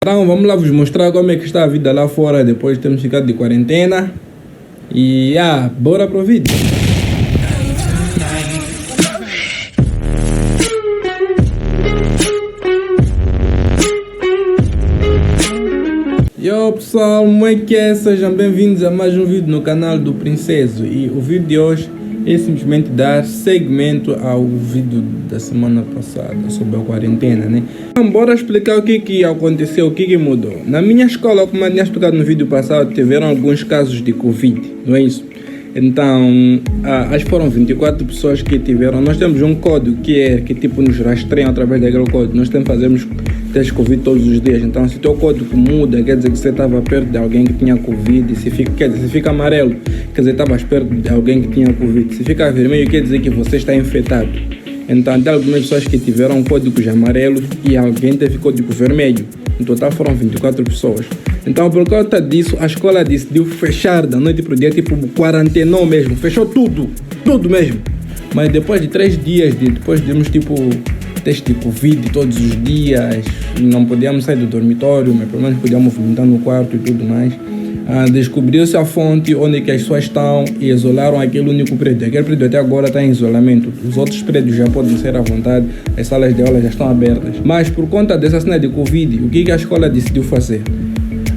Então vamos lá vos mostrar como é que está a vida lá fora depois de termos ficado de quarentena. E bora pro vídeo. Yo pessoal, como é que é? Sejam bem-vindos a mais um vídeo no canal do Princeso. E o vídeo de hoje é simplesmente dar segmento ao vídeo da semana passada sobre a quarentena, né? Então, bora explicar o que aconteceu, o que mudou. Na minha escola, como eu tinha explicado no vídeo passado, tiveram alguns casos de Covid, não é isso? Então, acho que foram 24 pessoas que tiveram. Nós temos um código que tipo nos rastreia através daquele código. Nós fazemos testes Covid todos os dias. Então, se o teu código muda, quer dizer que você estava perto de alguém que tinha Covid. Se fica amarelo, quer dizer que estavas perto de alguém que tinha Covid. Se fica vermelho, quer dizer que você está infectado. Então, tem algumas pessoas que tiveram códigos amarelos e alguém teve código vermelho. No total foram 24 pessoas. Então, por conta disso, a escola decidiu fechar da noite para o dia, tipo, quarentenou mesmo. Fechou tudo mesmo. Mas depois de 3 dias, depois de tipo, teste de Covid todos os dias, não podíamos sair do dormitório, mas pelo menos podíamos movimentar no quarto e tudo mais. Descobriu-se a fonte onde que as pessoas estão e isolaram aquele único prédio. Aquele prédio até agora está em isolamento. Os outros prédios já podem ser à vontade, as salas de aula já estão abertas. Mas por conta dessa cena de Covid, o que a escola decidiu fazer?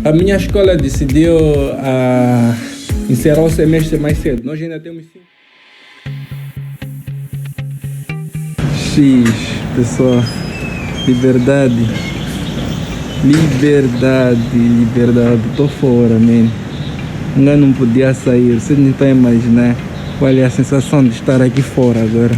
A minha escola decidiu encerrar o semestre mais cedo. Nós ainda temos 5. Pessoal, liberdade, tô fora, man. Eu não podia sair, vocês não estão a imaginar qual é a sensação de estar aqui fora agora.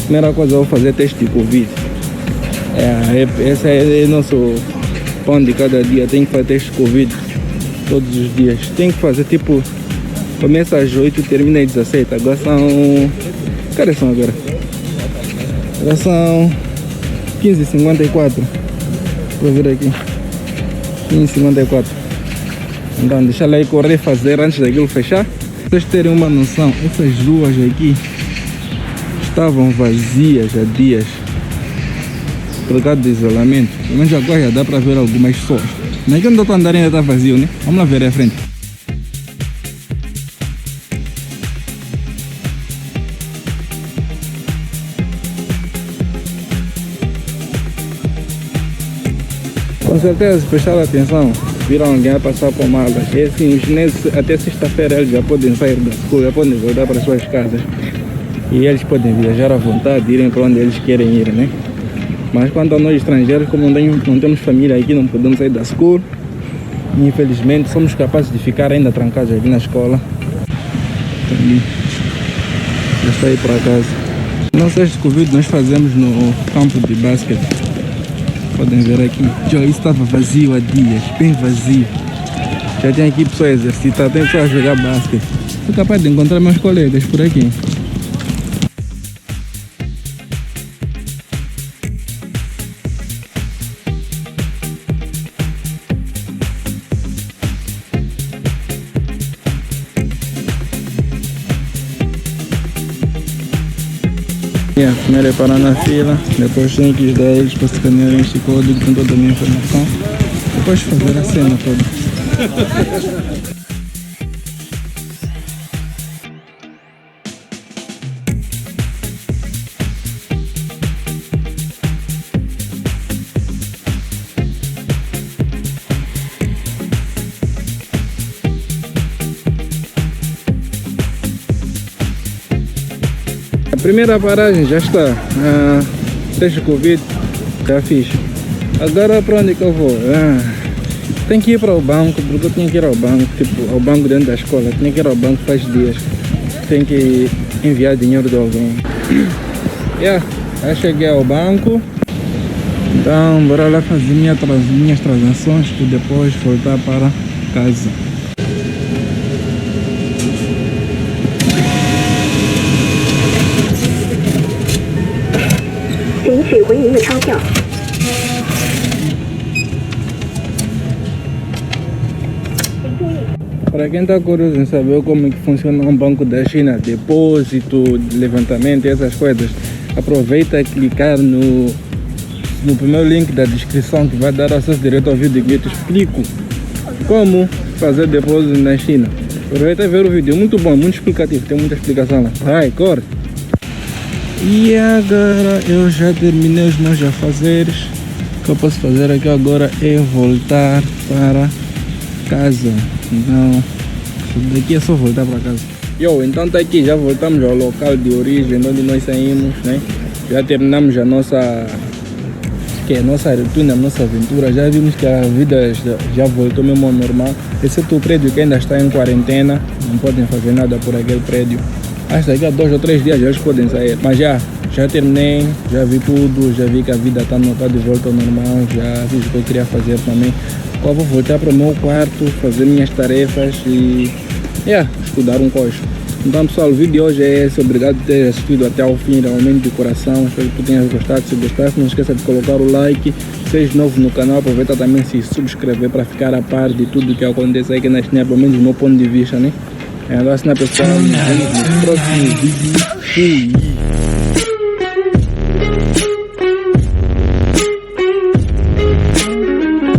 Primeira coisa, eu vou fazer teste de Covid. Esse é o nosso pão de cada dia. Tem que fazer teste de Covid todos os dias. Tem que fazer tipo, começa às 8 e termina às 17. Agora são... Que horas são agora? Agora são 15h54. Vou ver aqui. 15h54. Então deixa ela aí correr e fazer antes daquilo fechar. Pra vocês terem uma noção, essas ruas aqui estavam vazias há dias por causa do isolamento. Pelo menos agora já dá para ver algumas pessoas. Mas quando eu estou andando ainda está vazio, né? Vamos lá ver aí à frente. Com certeza, se prestar atenção, viram alguém a passar por malas. E assim, os chineses até sexta-feira eles já podem sair da escola, já podem voltar para suas casas. E eles podem viajar à vontade, irem para onde eles querem ir, né? Mas quanto a nós estrangeiros, como não temos família aqui, não podemos sair da escola. Infelizmente, somos capazes de ficar ainda trancados aqui na escola. Também. Já está aí para casa. Não sei se Covid nós fazemos no campo de basquete. Podem ver aqui. Já isso estava vazio há dias, bem vazio. Já tem aqui pessoas a exercitar, tem pessoas a jogar basquete. Sou capaz de encontrar meus colegas por aqui. Primeiro é parar na fila, depois tenho que dar eles para escanearem este código com toda a minha informação, depois fazer a cena toda. A primeira paragem já está, teste Covid, já fiz. Agora para onde que eu vou? Tenho que ir para o banco, porque eu tinha que ir ao banco, tipo, ao banco dentro da escola. Tinha que ir ao banco faz dias. Tenho que enviar dinheiro de alguém. Já cheguei ao banco. Então, bora lá fazer minhas transações e depois voltar para casa. Para quem está curioso em saber como é que funciona um banco da China, depósito, levantamento e essas coisas, aproveita e clicar no primeiro link da descrição que vai dar acesso direto ao vídeo que eu te explico como fazer depósito na China. Aproveita e ver o vídeo, é muito bom, muito explicativo, tem muita explicação lá. Vai, corre! E agora eu já terminei os meus afazeres. O que eu posso fazer aqui agora é voltar para casa. Então, daqui é só voltar para casa. Então tá aqui, já voltamos ao local de origem, onde nós saímos, né? Já terminamos a nossa rotina, a nossa aventura. Já vimos que a vida já voltou mesmo ao normal, exceto o prédio que ainda está em quarentena, não podem fazer nada por aquele prédio. Acho que daqui a 2 ou 3 dias eles podem sair. Mas já terminei, já vi tudo, já vi que a vida está de volta ao normal, já fiz o que eu queria fazer também. Agora vou voltar para o meu quarto, fazer minhas tarefas e estudar um coxo. Então pessoal, o vídeo de hoje é esse. Obrigado por ter assistido até ao fim, realmente de coração. Espero que tu tenhas gostado. Se gostasse, não esqueça de colocar o like. Seja novo no canal, aproveita também se subscrever para ficar a par de tudo que acontece aqui na China, pelo menos do meu ponto de vista, né? Agora, assim, pessoal, nos vemos no próximo vídeo. Fui!